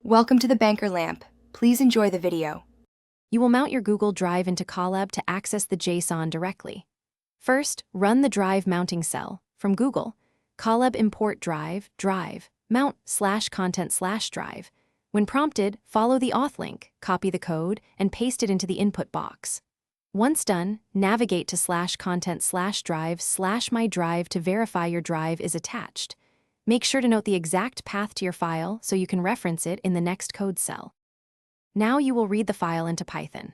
Welcome to the Banker Lamp. Please enjoy the video. You will mount your Google Drive into Colab to access the JSON directly. First, run the Drive mounting cell from Google. Colab import drive, mount /content/drive. When prompted, follow the auth link, copy the code, and paste it into the input box. Once done, navigate to /content/drive/my drive to verify your drive is attached. Make sure to note the exact path to your file so you can reference it in the next code cell. Now you will read the file into Python.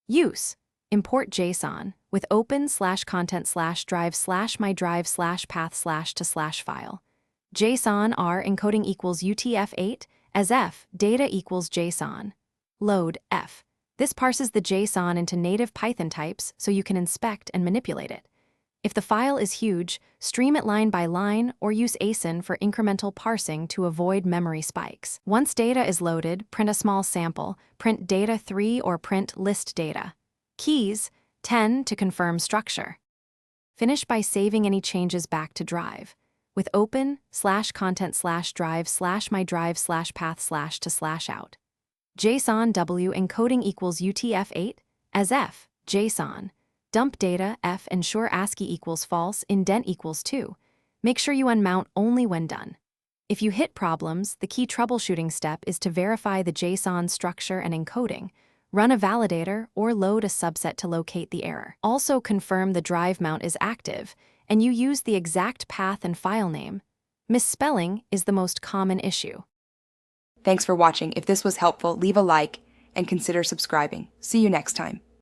Use: import JSON with open /content/drive/my drive/path/to/file. JSON R encoding equals UTF-8 as F data equals JSON. Load F. This parses the JSON into native Python types so you can inspect and manipulate it. If the file is huge, stream it line by line or use Json for incremental parsing to avoid memory spikes. Once data is loaded, print a small sample, print data3 or print list data. Keys: 10 to confirm structure. Finish by saving any changes back to Drive. With open /content/drive/my drive/path/to/out. JSON W encoding equals UTF-8 as F JSON. Dump data F ensure ASCII equals false, indent equals 2. Make sure you unmount only when done. If you hit problems, the key troubleshooting step is to verify the JSON structure and encoding, run a validator, or load a subset to locate the error. Also confirm the drive mount is active, and you use the exact path and file name. Misspelling is the most common issue. Thanks for watching. If this was helpful, leave a like and consider subscribing. See you next time.